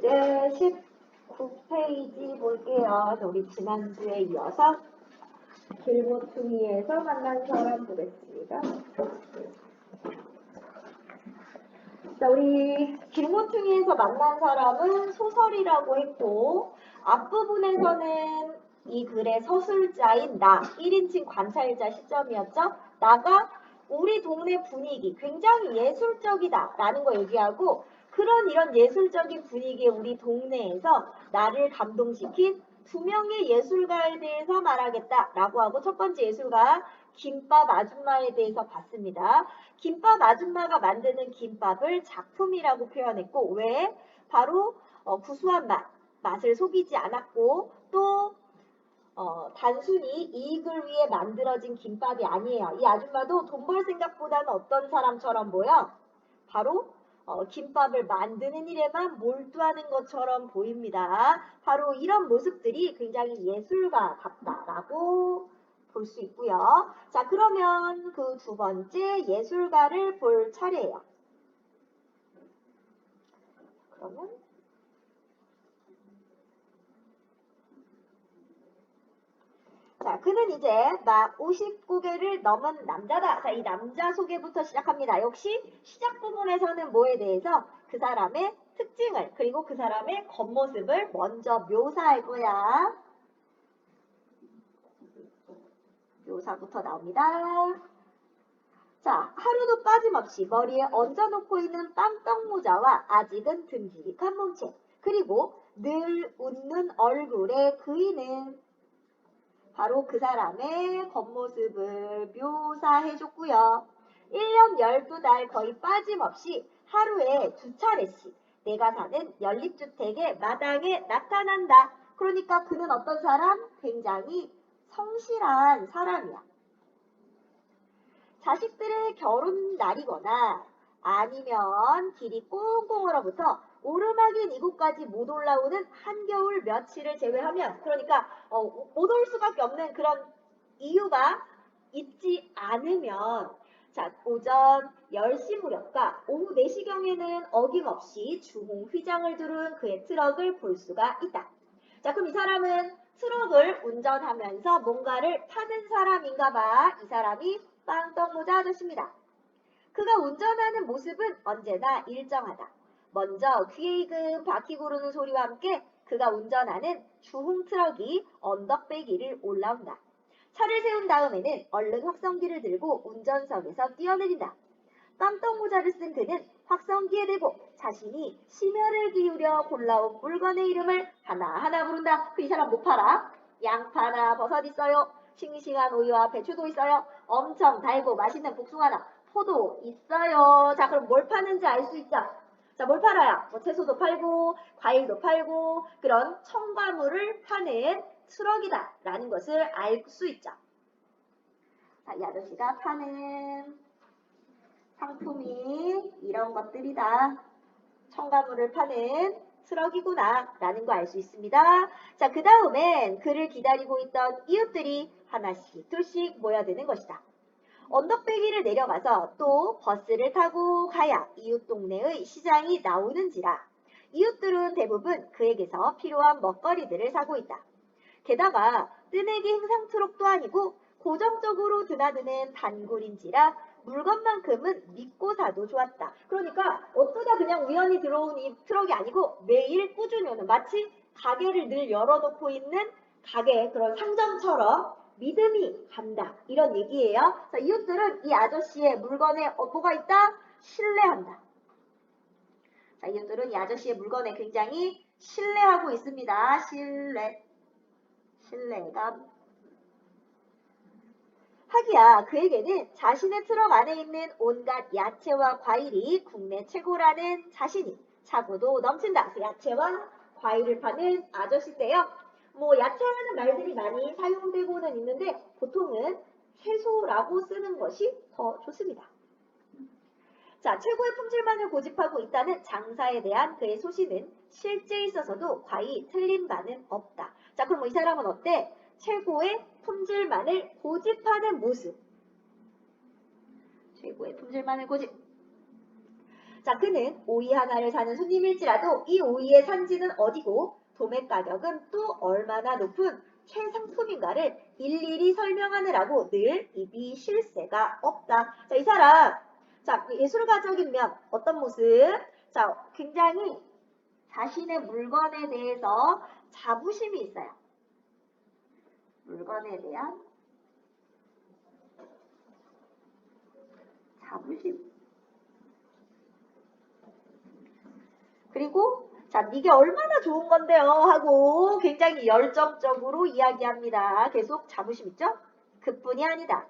이제 19페이지 볼게요. 우리 지난주에 이어서 길모퉁이에서 만난 사람 보겠습니다. 자, 우리 길모퉁이에서 만난 사람은 소설이라고 했고, 앞부분에서는 이 글의 서술자인 나, 1인칭 관찰자 시점이었죠. 나가 우리 동네 분위기 굉장히 예술적이다 라는 거 얘기하고, 그런 이런 예술적인 분위기의 우리 동네에서 나를 감동시킨 두 명의 예술가에 대해서 말하겠다 라고 하고, 첫 번째 예술가 김밥 아줌마에 대해서 봤습니다. 김밥 아줌마가 만드는 김밥을 작품이라고 표현했고, 왜? 바로 구수한 맛을 속이지 않았고, 또 단순히 이익을 위해 만들어진 김밥이 아니에요. 이 아줌마도 돈 벌 생각보다는 어떤 사람처럼 보여? 바로 김밥을 만드는 일에만 몰두하는 것처럼 보입니다. 바로 이런 모습들이 굉장히 예술가 같다라고 볼 수 있고요. 자, 그러면 그 두 번째 예술가를 볼 차례예요. 그러면 자, 그는 이제 막 50고개를 넘은 남자다. 자, 이 남자 소개부터 시작합니다. 역시 시작 부분에서는 뭐에 대해서 그 사람의 특징을 그리고 그 사람의 겉모습을 먼저 묘사할 거야. 묘사부터 나옵니다. 자, 하루도 빠짐없이 머리에 얹어놓고 있는 빵떡 모자와 아직은 듬직한 몸체, 그리고 늘 웃는 얼굴의 그이는 바로 그 사람의 겉모습을 묘사해줬고요. 1년 12달 거의 빠짐없이 하루에 2차례씩 내가 사는 연립주택의 마당에 나타난다. 그러니까 그는 어떤 사람? 굉장히 성실한 사람이야. 자식들의 결혼 날이거나 아니면 길이 꽁꽁 얼어붙어 오르막인 이곳까지 못 올라오는 한겨울 며칠을 제외하면, 그러니까 못 올 수밖에 없는 그런 이유가 있지 않으면, 자, 오전 10시 무렵과 오후 4시경에는 어김없이 주홍 휘장을 두른 그의 트럭을 볼 수가 있다. 자, 그럼 이 사람은 트럭을 운전하면서 뭔가를 파는 사람인가 봐. 이 사람이 빵떡모자 아저씨입니다. 그가 운전하는 모습은 언제나 일정하다. 먼저 귀에 익은 바퀴 구르는 소리와 함께 그가 운전하는 주홍 트럭이 언덕배기를 올라온다. 차를 세운 다음에는 얼른 확성기를 들고 운전석에서 뛰어내린다. 빵떡모자를 쓴 그는 확성기에 대고 자신이 심혈을 기울여 골라온 물건의 이름을 하나하나 부른다. 이 사람 못 팔아? 양파나 버섯 있어요. 싱싱한 우유와 배추도 있어요. 엄청 달고 맛있는 복숭아나 포도 있어요. 자, 그럼 뭘 파는지 알 수 있죠? 자, 뭘 팔아요? 뭐 채소도 팔고 과일도 팔고 그런 첨가물을 파는 트럭이다 라는 것을 알 수 있죠. 자, 이 아저씨가 파는 상품이 이런 것들이다. 첨가물을 파는 트럭이구나 라는 거 알 수 있습니다. 자, 그 다음엔 그를 기다리고 있던 이웃들이 하나씩 둘씩 모여드는 것이다. 언덕배기를 내려가서 또 버스를 타고 가야 이웃 동네의 시장이 나오는지라 이웃들은 대부분 그에게서 필요한 먹거리들을 사고 있다. 게다가 뜨내기 행상 트럭도 아니고 고정적으로 드나드는 단골인지라 물건만큼은 믿고 사도 좋았다. 그러니까 어쩌다 그냥 우연히 들어온 이 트럭이 아니고 매일 꾸준히 오는, 마치 가게를 늘 열어놓고 있는 가게 그런 상점처럼 믿음이 간다. 이런 얘기예요. 자, 이웃들은 이 아저씨의 물건에 뭐가 있다? 신뢰한다. 자, 이웃들은 이 아저씨의 물건에 굉장히 신뢰하고 있습니다. 신뢰감. 하기야 그에게는 자신의 트럭 안에 있는 온갖 야채와 과일이 국내 최고라는 자신이 차고도 넘친다. 야채와 과일을 파는 아저씨인데요. 뭐 야채라는 말들이 많이 사용되고는 있는데 보통은 채소라고 쓰는 것이 더 좋습니다. 자, 최고의 품질만을 고집하고 있다는 장사에 대한 그의 소신은 실제에 있어서도 과히 틀린 바는 없다. 자, 그럼 이 사람은 어때? 최고의 품질만을 고집하는 모습. 최고의 품질만을 고집. 자, 그는 오이 하나를 사는 손님일지라도 이 오이의 산지는 어디고 도매 가격은 또 얼마나 높은 최상품인가를 일일이 설명하느라고 늘 입이 쉴 새가 없다. 자, 이 사람, 자, 예술가적인 면 어떤 모습? 자, 굉장히 자신의 물건에 대해서 자부심이 있어요. 물건에 대한 자부심. 그리고 자, 이게 얼마나 좋은 건데요 하고 굉장히 열정적으로 이야기합니다. 계속 자부심 있죠? 그뿐이 아니다.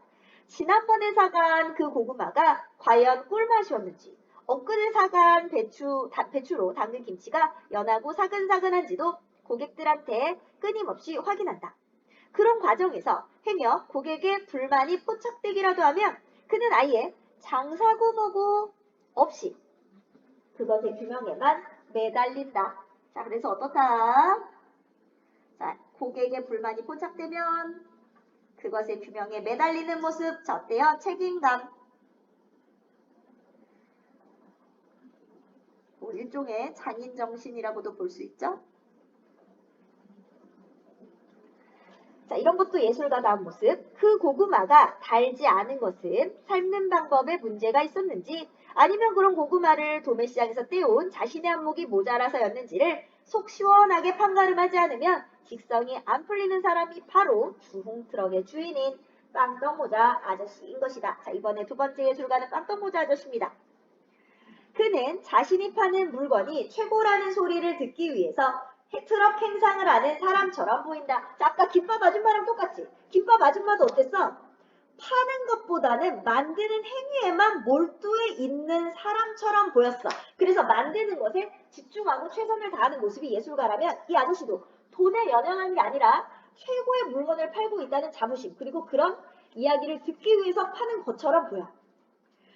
지난번에 사간 그 고구마가 과연 꿀맛이었는지, 엊그제 사간 배추로 담근 김치가 연하고 사근사근한지도 고객들한테 끊임없이 확인한다. 그런 과정에서 행여 고객의 불만이 포착되기라도 하면 그는 아예 장사고 뭐고 없이 그것의 규명에만 매달린다. 자, 그래서 어떻다? 자, 고객의 불만이 포착되면 그것의 규명에 매달리는 모습. 자, 어때요? 책임감. 일종의 장인정신이라고도 볼 수 있죠? 자, 이런 것도 예술가다운 모습. 그 고구마가 달지 않은 것은 삶는 방법에 문제가 있었는지 아니면 그런 고구마를 도매시장에서 떼온 자신의 안목이 모자라서였는지를 속 시원하게 판가름하지 않으면 직성이 안 풀리는 사람이 바로 주홍트럭의 주인인 빵떡모자 아저씨인 것이다. 자, 이번에 두 번째 예술가는 빵떡모자 아저씨입니다. 그는 자신이 파는 물건이 최고라는 소리를 듣기 위해서 트럭 행상을 하는 사람처럼 보인다. 자, 아까 김밥 아줌마랑 똑같지? 김밥 아줌마도 어땠어? 파는 것보다는 만드는 행위에만 몰두해 있는 사람처럼 보였어. 그래서 만드는 것에 집중하고 최선을 다하는 모습이 예술가라면 이 아저씨도 돈에 연연하는 게 아니라 최고의 물건을 팔고 있다는 자부심, 그리고 그런 이야기를 듣기 위해서 파는 것처럼 보여.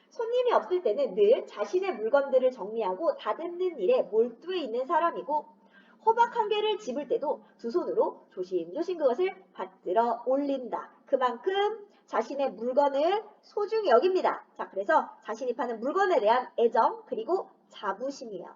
손님이 없을 때는 늘 자신의 물건들을 정리하고 다듬는 일에 몰두해 있는 사람이고 호박 한 개를 집을 때도 두 손으로 조심조심 그것을 받들어 올린다. 그만큼 자신의 물건을 소중히 여깁니다. 자, 그래서 자신이 파는 물건에 대한 애정 그리고 자부심이에요.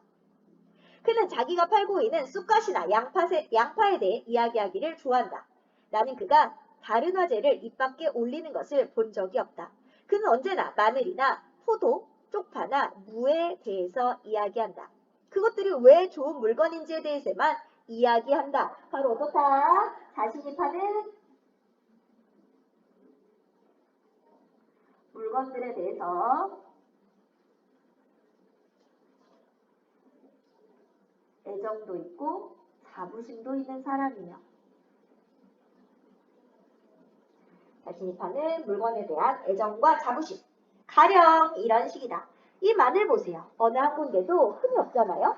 그는 자기가 팔고 있는 쑥갓이나 양파에 대해 이야기하기를 좋아한다. 나는 그가 다른 화제를 입 밖에 올리는 것을 본 적이 없다. 그는 언제나 마늘이나 포도, 쪽파나 무에 대해서 이야기한다. 그것들이 왜 좋은 물건인지에 대해서만 이야기한다. 바로 어떻다? 자신이 파는 물건들에 대해서 애정도 있고 자부심도 있는 사람이며 자신이 파는 물건에 대한 애정과 자부심. 가령 이런 식이다. 이 마늘 보세요. 어느 한 군데도 흠이 없잖아요.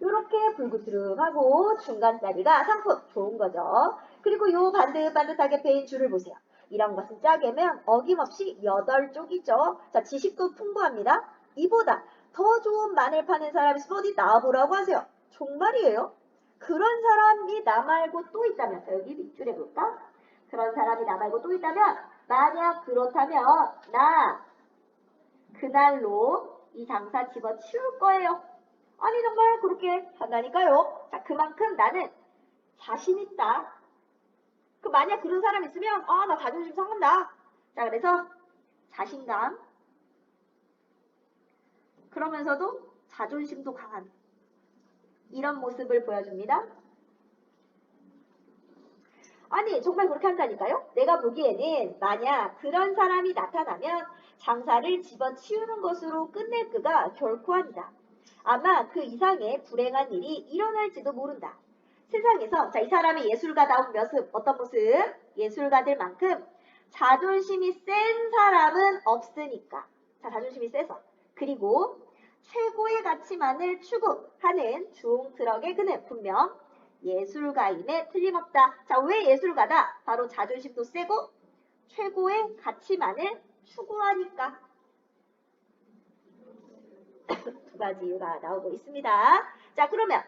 이렇게 불구스름하고 중간짜리가 상품 좋은 거죠. 그리고 요 반듯반듯하게 패인 줄을 보세요. 이런 것은 짜게면 어김없이 8쪽이죠. 자, 지식도 풍부합니다. 이보다 더 좋은 마늘 파는 사람이 있으면 어디 나와보라고 하세요. 정말이에요. 그런 사람이 나 말고 또 있다면, 여기 밑줄에 볼까? 그런 사람이 나 말고 또 있다면, 만약 그렇다면 나 그날로 이 장사 집어치울 거예요. 아니 정말 그렇게 한다니까요. 자, 그만큼 나는 자신 있다. 그 만약 그런 사람 있으면 나 자존심 상한다. 자, 그래서 자신감, 그러면서도 자존심도 강한 이런 모습을 보여줍니다. 아니 정말 그렇게 한다니까요? 내가 보기에는 만약 그런 사람이 나타나면 장사를 집어치우는 것으로 끝낼 그가 결코 아니다. 아마 그 이상의 불행한 일이 일어날지도 모른다. 세상에서 자, 이 사람의 예술가다운 모습, 어떤 모습? 예술가들만큼 자존심이 센 사람은 없으니까. 자, 자존심이 세서. 그리고 최고의 가치만을 추구하는 주홍트럭의 그는 분명 예술가임에 틀림없다. 자, 왜 예술가다? 바로 자존심도 세고 최고의 가치만을 추구하니까. 두 가지 이유가 나오고 있습니다. 자, 그러면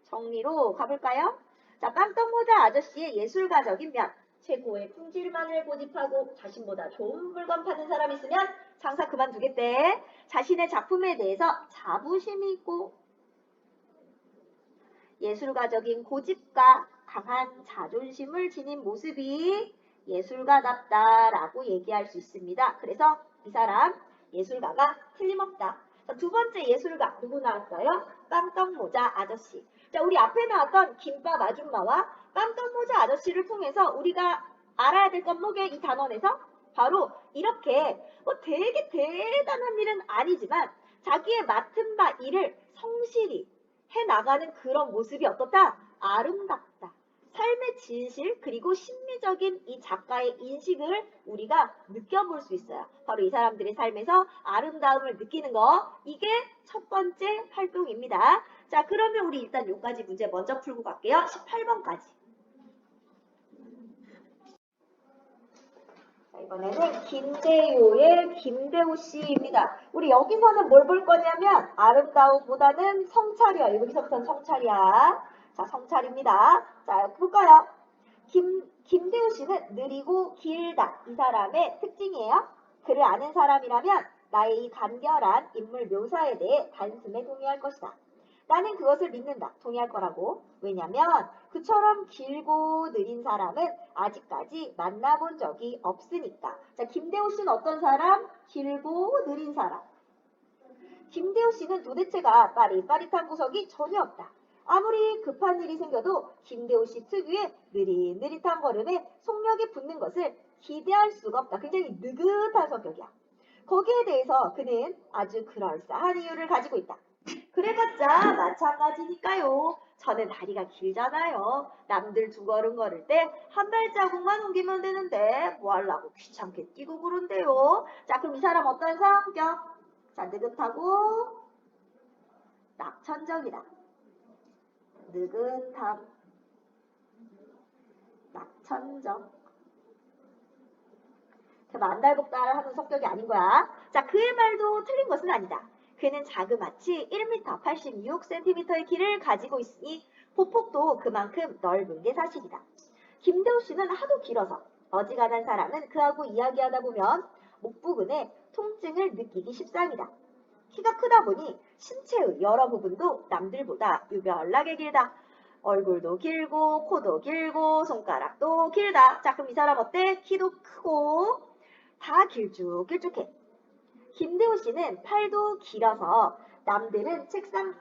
정리로 가볼까요? 자, 빵떡모자 아저씨의 예술가적인 면. 최고의 품질만을 고집하고 자신보다 좋은 물건 파는 사람 있으면 장사 그만두겠대. 자신의 작품에 대해서 자부심이 있고 예술가적인 고집과 강한 자존심을 지닌 모습이 예술가답다라고 얘기할 수 있습니다. 그래서 이 사람 예술가가 틀림없다. 자, 두 번째 예술가 누구 나왔어요? 깜깜모자 아저씨. 자, 우리 앞에 나왔던 김밥 아줌마와 깜깜모자 아저씨를 통해서 우리가 알아야 될 건 뭐게? 이 단원에서 바로 이렇게 되게 대단한 일은 아니지만 자기의 맡은 바 일을 성실히 해나가는 그런 모습이 어떻다? 아름답다. 삶의 진실 그리고 심미적인 이 작가의 인식을 우리가 느껴볼 수 있어요. 바로 이 사람들의 삶에서 아름다움을 느끼는 거, 이게 첫 번째 활동입니다. 자, 그러면 우리 일단 여기까지 문제 먼저 풀고 갈게요. 18번까지. 자, 이번에는 김대요의 김대호 씨입니다. 우리 여기서는 뭘 볼 거냐면 아름다움보다는 성찰이야. 여기서부터는 성찰이야. 자, 성찰입니다. 자, 볼까요? 김대우 씨는 느리고 길다. 이 사람의 특징이에요. 그를 아는 사람이라면 나의 이 간결한 인물 묘사에 대해 단숨에 동의할 것이다. 나는 그것을 믿는다. 동의할 거라고. 왜냐면 그처럼 길고 느린 사람은 아직까지 만나본 적이 없으니까. 자, 김대우 씨는 어떤 사람? 길고 느린 사람. 김대우 씨는 도대체가 빠릿빠릿한 구석이 전혀 없다. 아무리 급한 일이 생겨도 김대우 씨 특유의 느릿느릿한 걸음에 속력이 붙는 것을 기대할 수가 없다. 굉장히 느긋한 성격이야. 거기에 대해서 그는 아주 그럴싸한 이유를 가지고 있다. 그래봤자 마찬가지니까요. 저는 다리가 길잖아요. 남들 두 걸음 걸을 때 한 발자국만 옮기면 되는데 뭐 하려고 귀찮게 뛰고 그런데요. 자, 그럼 이 사람 어떤 성격? 자, 느긋하고 낙천적이다. 느긋함, 낙천적. 만달복달을 하는 성격이 아닌 거야. 자, 그의 말도 틀린 것은 아니다. 그는 자그마치 1m 86cm의 키를 가지고 있으니 보폭도 그만큼 넓은 게 사실이다. 김대우 씨는 하도 길어서 어지간한 사람은 그하고 이야기하다 보면 목 부분에 통증을 느끼기 십상이다. 키가 크다 보니 신체의 여러 부분도 남들보다 유별나게 길다. 얼굴도 길고 코도 길고 손가락도 길다. 자, 그럼 이 사람 어때? 키도 크고 다 길쭉길쭉해. 김대호 씨는 팔도 길어서 남들은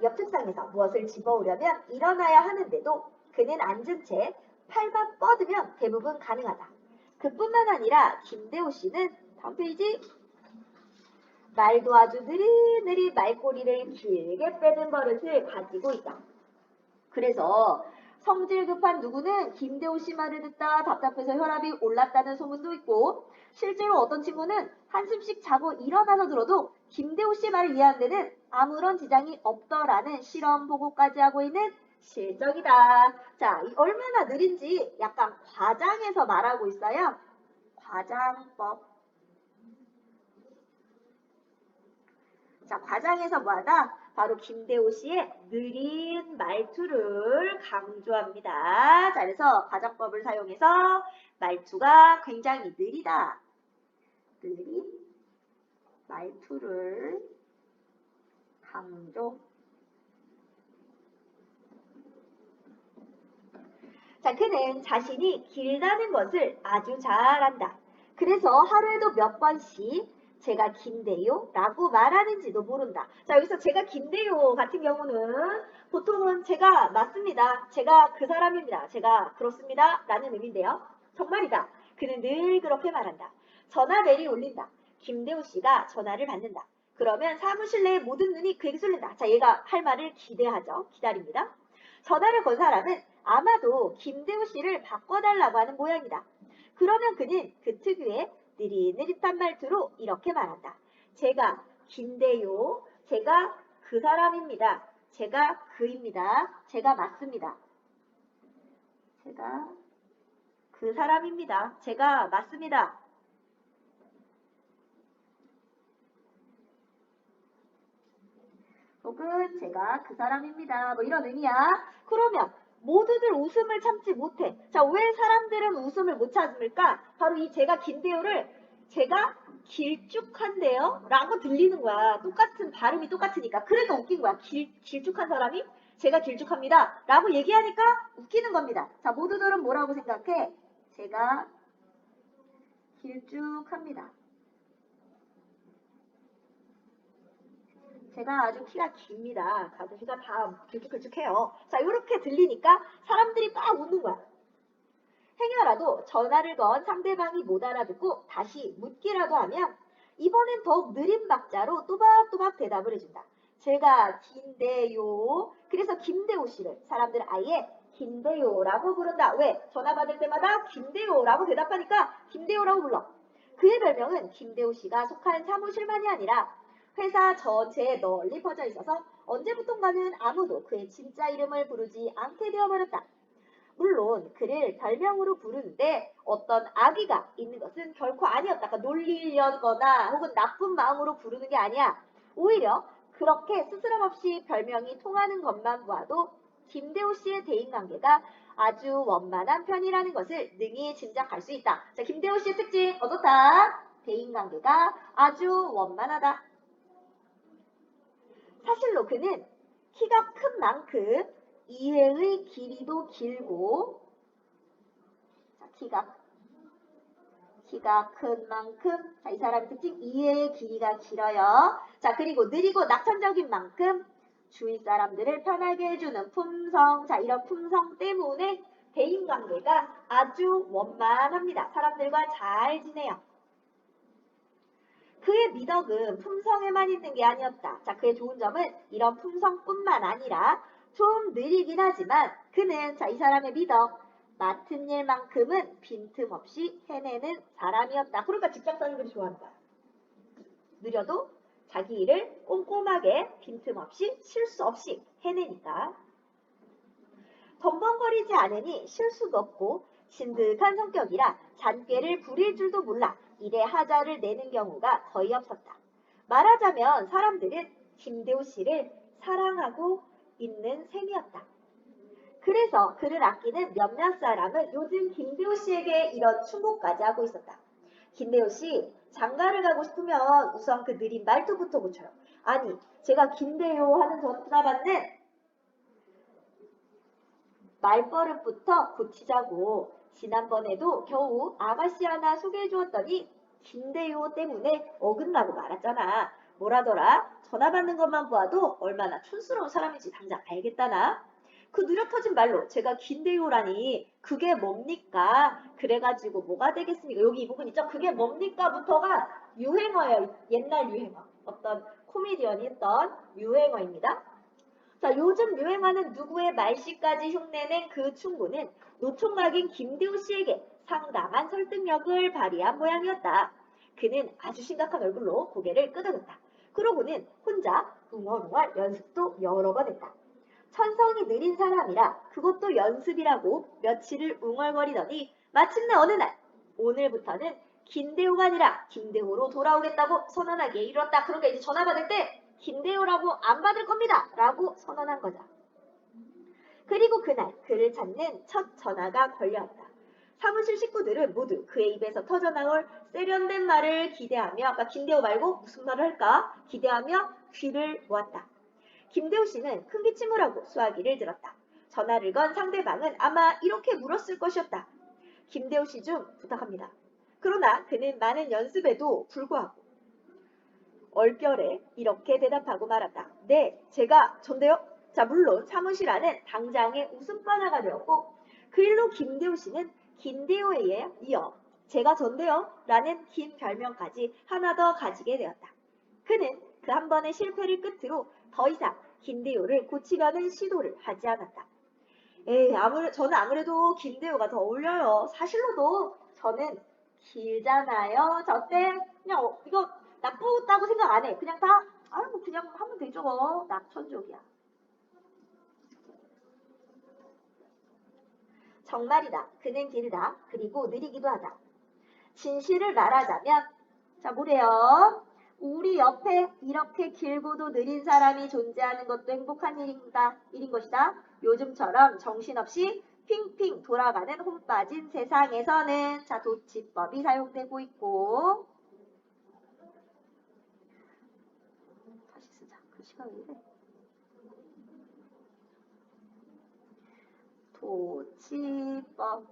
옆 책상에서 무엇을 집어오려면 일어나야 하는데도 그는 앉은 채 팔만 뻗으면 대부분 가능하다. 그뿐만 아니라 김대호 씨는 다음 페이지 말도 아주 느릿느릿 말꼬리를 길게 빼는 버릇을 가지고 있다. 그래서 성질 급한 누구는 김대호 씨 말을 듣다 답답해서 혈압이 올랐다는 소문도 있고 실제로 어떤 친구는 한숨씩 자고 일어나서 들어도 김대호 씨 말을 이해하는 데는 아무런 지장이 없더라는 실험 보고까지 하고 있는 실적이다. 자, 얼마나 느린지 약간 과장해서 말하고 있어요. 과장법. 자, 과장해서 뭐하다? 바로 김대호 씨의 느린 말투를 강조합니다. 자, 그래서 과장법을 사용해서 말투가 굉장히 느리다. 느린 말투를 강조. 자, 그는 자신이 길다는 것을 아주 잘 안다. 그래서 하루에도 몇 번씩 제가 긴데요? 라고 말하는지도 모른다. 자, 여기서 제가 긴데요 같은 경우는 보통은 제가 맞습니다. 제가 그 사람입니다. 제가 그렇습니다. 라는 의미인데요. 정말이다. 그는 늘 그렇게 말한다. 전화벨이 울린다. 김대호 씨가 전화를 받는다. 그러면 사무실 내의 모든 눈이 그에게 쏠린다. 자, 얘가 할 말을 기대하죠. 기다립니다. 전화를 건 사람은 아마도 김대호 씨를 바꿔달라고 하는 모양이다. 그러면 그는 그 특유의 느릿느릿한 말투로 이렇게 말한다. 제가 긴데요. 제가 그 사람입니다. 제가 그입니다. 제가 맞습니다. 제가 그 사람입니다. 제가 맞습니다. 혹은 제가 그 사람입니다. 뭐 이런 의미야. 그러면 모두들 웃음을 참지 못해. 자, 왜 사람들은 웃음을 못 참을까? 바로 이 제가 긴데요를 제가 길쭉한데요? 라고 들리는 거야. 똑같은 발음이 똑같으니까. 그러니까 웃긴 거야. 길쭉한 사람이 제가 길쭉합니다. 라고 얘기하니까 웃기는 겁니다. 자, 모두들은 뭐라고 생각해? 제가 길쭉합니다. 제가 아주 키가 깁니다. 가족이가 다 길쭉길쭉해요. 자, 이렇게 들리니까 사람들이 막 웃는 거야. 행여라도 전화를 건 상대방이 못 알아듣고 다시 묻기라도 하면 이번엔 더욱 느린 박자로 또박또박 대답을 해준다. 제가 긴데요. 그래서 김대호 씨를 사람들은 아예 김대호라고 부른다. 왜? 전화 받을 때마다 김대호라고 대답하니까 김대호라고 불러. 그의 별명은 김대호 씨가 속한 사무실만이 아니라 회사 전체에 널리 퍼져 있어서 언제부턴가는 아무도 그의 진짜 이름을 부르지 않게 되어버렸다. 물론 그를 별명으로 부르는데 어떤 악의가 있는 것은 결코 아니었다. 그러니까 놀리려거나 혹은 나쁜 마음으로 부르는 게 아니야. 오히려 그렇게 스스럼 없이 별명이 통하는 것만 보아도 김대호 씨의 대인관계가 아주 원만한 편이라는 것을 능히 짐작할 수 있다. 자, 김대호 씨의 특징 어떻다? 대인관계가 아주 원만하다. 사실로 그는 키가 큰 만큼 이해의 길이도 길고, 자, 키가 큰 만큼, 자, 이 사람의 특징 이해의 길이가 길어요. 자, 그리고 느리고 낙천적인 만큼 주위 사람들을 편하게 해주는 품성, 자, 이런 품성 때문에 대인관계가 아주 원만합니다. 사람들과 잘 지내요. 그의 미덕은 품성에만 있는 게 아니었다. 자, 그의 좋은 점은 이런 품성뿐만 아니라 좀 느리긴 하지만 그는, 자, 이 사람의 미덕, 맡은 일만큼은 빈틈없이 해내는 사람이었다. 그러니까 직장사람들이 좋아하는 거야. 느려도 자기 일을 꼼꼼하게 빈틈없이 실수 없이 해내니까. 덤벙거리지 않으니 실수도 없고 신득한 성격이라 잔꾀를 부릴 줄도 몰라 일에 하자를 내는 경우가 거의 없었다. 말하자면 사람들은 김대호 씨를 사랑하고 있는 셈이었다. 그래서 그를 아끼는 몇몇 사람은 요즘 김대호 씨에게 이런 충고까지 하고 있었다. 김대호 씨, 장가를 가고 싶으면 우선 그 느린 말투부터 고쳐요. 아니, 제가 김대호 하는 전화 받는 말버릇부터 고치자고. 지난번에도 겨우 아가씨 하나 소개해 주었더니 김대호 때문에 어긋나고 말았잖아. 뭐라더라? 전화 받는 것만 보아도 얼마나 촌스러운 사람인지 당장 알겠다나? 그 느려터진 말로 제가 김대호라니 그게 뭡니까? 그래가지고 뭐가 되겠습니까? 여기 이 부분 있죠? 그게 뭡니까?부터가 유행어예요. 옛날 유행어. 어떤 코미디언이 했던 유행어입니다. 자, 요즘 유행하는 누구의 말씨까지 흉내낸 그 충고는 노총각인 김대호 씨에게 상당한 설득력을 발휘한 모양이었다. 그는 아주 심각한 얼굴로 고개를 끄덕였다. 그러고는 혼자 웅얼웅얼 연습도 여러 번 했다. 천성이 느린 사람이라 그것도 연습이라고 며칠을 웅얼거리더니 마침내 어느 날 오늘부터는 김대호가 아니라 김대호로 돌아오겠다고 선언하게 이뤘다. 그러니까 이제 전화 받을 때 김대호라고 안 받을 겁니다. 라고 선언한 거죠. 그리고 그날 그를 찾는 첫 전화가 걸려왔다. 사무실 식구들은 모두 그의 입에서 터져나올 세련된 말을 기대하며, 그러니까 김대호 말고 무슨 말을 할까 기대하며 귀를 모았다. 김대호 씨는 큰 기침을 하고 수화기를 들었다. 전화를 건 상대방은 아마 이렇게 물었을 것이었다. 김대호 씨 좀 부탁합니다. 그러나 그는 많은 연습에도 불구하고 얼결에 이렇게 대답하고 말았다. 네, 제가 전데요. 자, 물론 사무실 안은 당장의 웃음바다가 되었고 그 일로 김대호 씨는 김대호에 이어 제가 전데요 라는 긴 별명까지 하나 더 가지게 되었다. 그는 그 한 번의 실패를 끝으로 더 이상 김대호를 고치려는 시도를 하지 않았다. 에이, 저는 아무래도 김대호가 더 어울려요. 사실로도 저는 길잖아요. 저 어때? 그냥 이거 나쁘다고 생각 안 해. 그냥 다, 아유, 그냥 하면 되죠. 낙천적이야. 정말이다. 그는 길다. 그리고 느리기도 하다. 진실을 말하자면, 자, 뭐래요? 우리 옆에 이렇게 길고도 느린 사람이 존재하는 것도 행복한 일인 것이다. 요즘처럼 정신없이 핑핑 돌아가는 혼 빠진 세상에서는, 자, 도치법이 사용되고 있고, 글씨가 왜 이래? 도치법.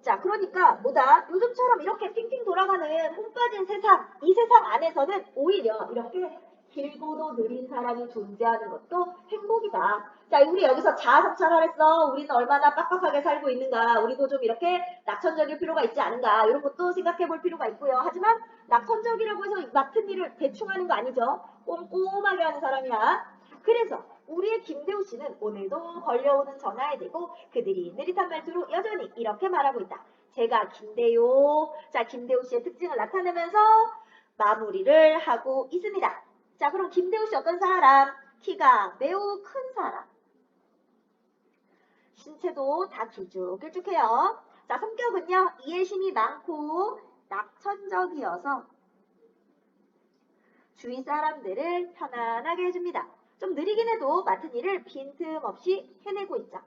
자, 그러니까 뭐다? 요즘처럼 이렇게 핑핑 돌아가는 홈 빠진 세상, 이 세상 안에서는 오히려 이렇게 길고도 느린 사람이 존재하는 것도 행복이다. 자, 우리 여기서 자아성찰하랬어. 우리는 얼마나 빡빡하게 살고 있는가. 우리도 좀 이렇게 낙천적일 필요가 있지 않은가. 이런 것도 생각해 볼 필요가 있고요. 하지만 낙천적이라고 해서 맡은 일을 대충 하는 거 아니죠. 꼼꼼하게 하는 사람이야. 그래서 우리의 김대우 씨는 오늘도 걸려오는 전화에 대고 그들이 느릿한 말투로 여전히 이렇게 말하고 있다. 제가 김대우. 자, 김대우 씨의 특징을 나타내면서 마무리를 하고 있습니다. 자, 그럼 김대우 씨 어떤 사람? 키가 매우 큰 사람. 신체도 다 길쭉길쭉해요. 자, 성격은요. 이해심이 많고 낙천적이어서 주위 사람들을 편안하게 해줍니다. 좀 느리긴 해도 맡은 일을 빈틈없이 해내고 있죠. 자,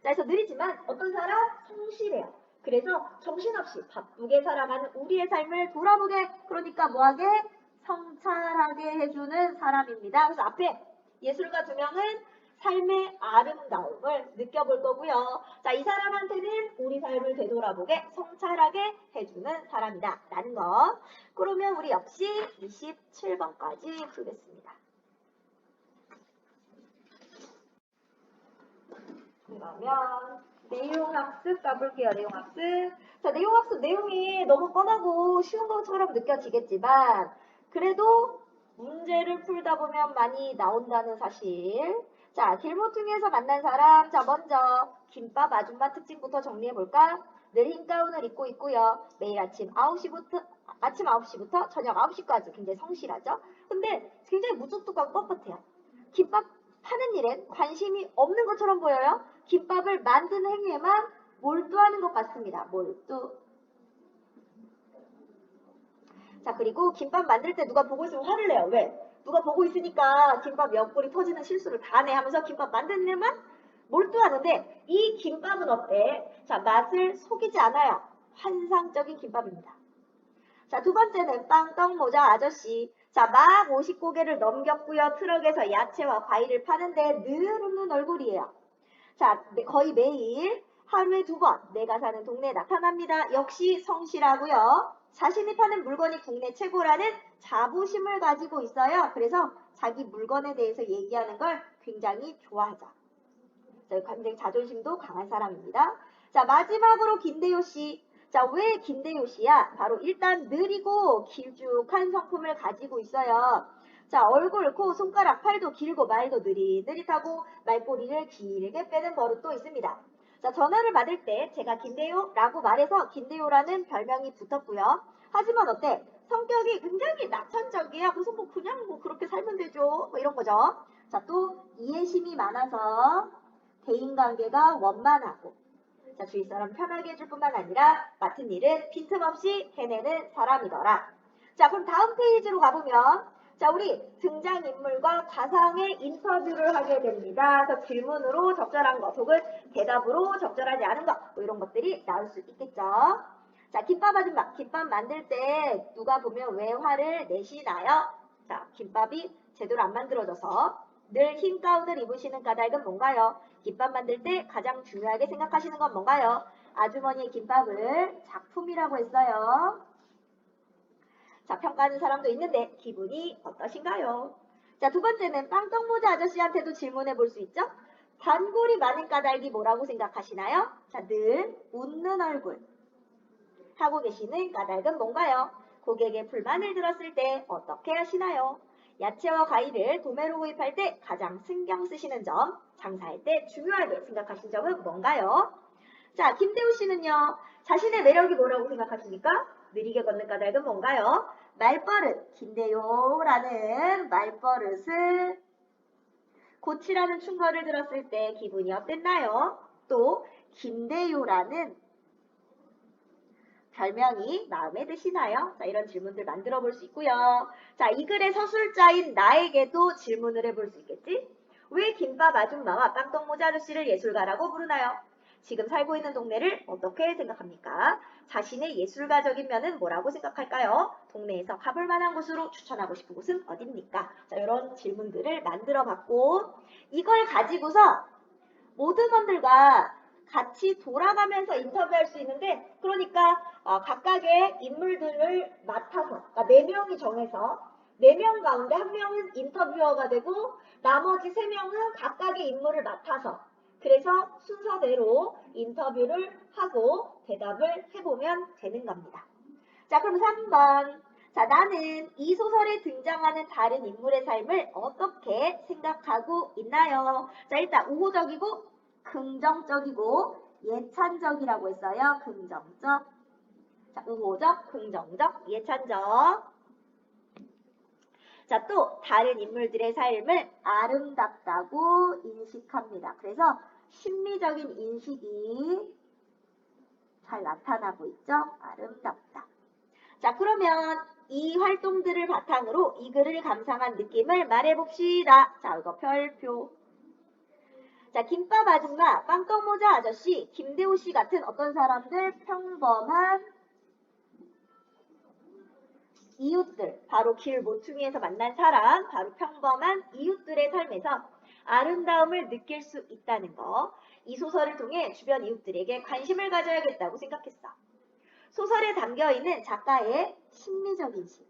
그래서 느리지만 어떤 사람? 성실해요. 그래서 정신없이 바쁘게 살아가는 우리의 삶을 돌아보게, 그러니까 뭐하게? 성찰하게 해주는 사람입니다. 그래서 앞에 예술가 두 명은 삶의 아름다움을 느껴볼 거고요. 자, 이 사람한테는 우리 삶을 되돌아보게 성찰하게 해주는 사람이다 라는 거. 그러면 우리 역시 27번까지 풀겠습니다. 그러면 내용학습 가볼게요. 내용학습. 자, 내용학습 내용이 너무 뻔하고 쉬운 것처럼 느껴지겠지만 그래도 문제를 풀다 보면 많이 나온다는 사실. 자, 길모퉁이에서 만난 사람. 자, 먼저 김밥 아줌마 특징부터 정리해볼까? 늘 흰 가운을 입고 있고요. 매일 아침 9시부터 저녁 9시까지 굉장히 성실하죠. 근데 굉장히 무뚝뚝하고 뻣뻣해요. 김밥 파는 일엔 관심이 없는 것처럼 보여요. 김밥을 만드는 행위에만 몰두하는 것 같습니다. 몰두. 자, 그리고 김밥 만들 때 누가 보고 있으면 화를 내요. 왜? 누가 보고 있으니까 김밥 옆구리 터지는 실수를 다 내 하면서 김밥 만드는 일만 몰두하는데 이 김밥은 어때? 자, 맛을 속이지 않아요. 환상적인 김밥입니다. 자, 두 번째는 빵떡 모자 아저씨. 자, 막 50고개를 넘겼고요. 트럭에서 야채와 과일을 파는데 늘 웃는 얼굴이에요. 자, 거의 매일 하루에 2번 내가 사는 동네에 나타납니다. 역시 성실하고요. 자신이 파는 물건이 국내 최고라는 자부심을 가지고 있어요. 그래서 자기 물건에 대해서 얘기하는 걸 굉장히 좋아하죠. 굉장히 자존심도 강한 사람입니다. 자, 마지막으로 김대효 씨. 자, 왜 김대효 씨야? 바로 일단 느리고 길쭉한 성품을 가지고 있어요. 자, 얼굴, 코, 손가락, 팔도 길고 말도 느릿느릿하고 말꼬리를 길게 빼는 버릇도 있습니다. 자, 전화를 받을 때 제가 김대효라고 말해서 김대효라는 별명이 붙었고요. 하지만 어때? 성격이 굉장히 낙천적이야. 그래서 뭐 그냥 뭐 그렇게 살면 되죠. 뭐 이런 거죠. 자, 또 이해심이 많아서 대인관계가 원만하고 자, 주위 사람 편하게 해줄 뿐만 아니라 맡은 일은 빈틈없이 해내는 사람이더라. 자, 그럼 다음 페이지로 가보면 자, 우리 등장인물과 가상의 인터뷰를 하게 됩니다. 그래서 질문으로 적절한 것 혹은 대답으로 적절하지 않은 것 뭐 이런 것들이 나올 수 있겠죠. 자, 김밥 아줌마, 김밥 만들 때 누가 보면 왜 화를 내시나요? 자, 김밥이 제대로 안 만들어져서 늘 흰 가운을 입으시는 까닭은 뭔가요? 김밥 만들 때 가장 중요하게 생각하시는 건 뭔가요? 아주머니의 김밥을 작품이라고 했어요. 자, 평가하는 사람도 있는데 기분이 어떠신가요? 자, 두 번째는 빵떡모자 아저씨한테도 질문해 볼 수 있죠? 단골이 많은 까닭이 뭐라고 생각하시나요? 자, 늘 웃는 얼굴. 하고 계시는 까닭은 뭔가요? 고객의 불만을 들었을 때 어떻게 하시나요? 야채와 과일을 도매로 구입할 때 가장 신경 쓰시는 점, 장사할 때 중요하게 생각하신 점은 뭔가요? 자, 김대우 씨는요, 자신의 매력이 뭐라고 생각하십니까? 느리게 걷는 까닭은 뭔가요? 말버릇, 김대우라는 말버릇을 고치라는 충고를 들었을 때 기분이 어땠나요? 또 김대우라는 별명이 마음에 드시나요? 자, 이런 질문들 만들어 볼 수 있고요. 자, 이 글의 서술자인 나에게도 질문을 해볼 수 있겠지? 왜 김밥 아줌마와 빵떡 모자 아저씨를 예술가라고 부르나요? 지금 살고 있는 동네를 어떻게 생각합니까? 자신의 예술가적인 면은 뭐라고 생각할까요? 동네에서 가볼 만한 곳으로 추천하고 싶은 곳은 어디입니까? 자, 이런 질문들을 만들어 봤고 이걸 가지고서 모든 분들과 같이 돌아가면서 인터뷰할 수 있는데 그러니까 각각의 인물들을 맡아서 그러니까 4명이 정해서 4명 가운데 1명은 인터뷰어가 되고 나머지 3명은 각각의 인물을 맡아서 그래서 순서대로 인터뷰를 하고 대답을 해보면 되는 겁니다. 자, 그럼 3번. 자, 나는 이 소설에 등장하는 다른 인물의 삶을 어떻게 생각하고 있나요? 자, 일단 우호적이고 긍정적이고 예찬적이라고 했어요. 긍정적. 자, 우호적, 긍정적, 예찬적. 자, 또 다른 인물들의 삶을 아름답다고 인식합니다. 그래서 심미적인 인식이 잘 나타나고 있죠. 아름답다. 자, 그러면 이 활동들을 바탕으로 이 글을 감상한 느낌을 말해봅시다. 자, 이거 별표. 자, 김밥 아줌마, 빵떡모자 아저씨, 김대호 씨 같은 어떤 사람들, 평범한 이웃들, 바로 길 모퉁이에서 만난 사람, 바로 평범한 이웃들의 삶에서 아름다움을 느낄 수 있다는 거. 이 소설을 통해 주변 이웃들에게 관심을 가져야겠다고 생각했어. 소설에 담겨있는 작가의 심리적인 시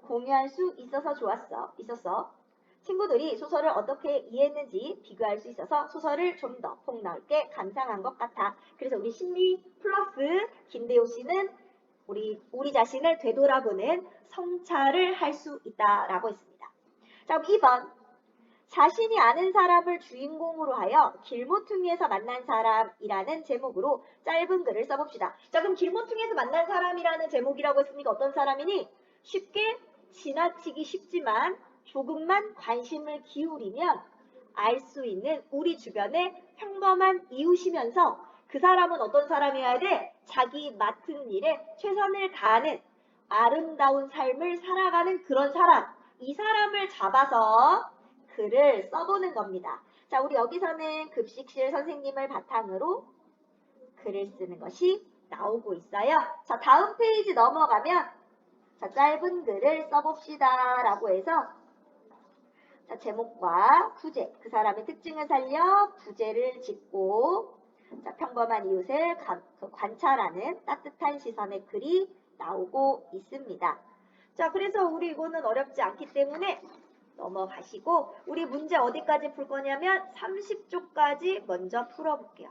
공유할 수 있어서 있었어. 친구들이 소설을 어떻게 이해했는지 비교할 수 있어서 소설을 좀 더 폭넓게 감상한 것 같아. 그래서 우리 심리 플러스 김대호 씨는 우리 자신을 되돌아보는 성찰을 할 수 있다라고 했습니다. 자, 그럼 2번. 자신이 아는 사람을 주인공으로 하여 길모퉁이에서 만난 사람이라는 제목으로 짧은 글을 써봅시다. 자, 그럼 길모퉁이에서 만난 사람이라는 제목이라고 했으니까 어떤 사람이니? 쉽게 지나치기 쉽지만 조금만 관심을 기울이면 알 수 있는 우리 주변의 평범한 이웃이면서 그 사람은 어떤 사람이어야 돼? 자기 맡은 일에 최선을 다하는 아름다운 삶을 살아가는 그런 사람. 이 사람을 잡아서 글을 써보는 겁니다. 자, 우리 여기서는 급식실 선생님을 바탕으로 글을 쓰는 것이 나오고 있어요. 자, 다음 페이지 넘어가면 자, 짧은 글을 써봅시다 라고 해서 자, 제목과 부제, 그 사람의 특징을 살려 부제를 짓고 자, 평범한 이웃을 관찰하는 따뜻한 시선의 글이 나오고 있습니다. 자, 그래서 우리 이거는 어렵지 않기 때문에 넘어가시고 우리 문제 어디까지 풀 거냐면 30쪽까지 먼저 풀어볼게요.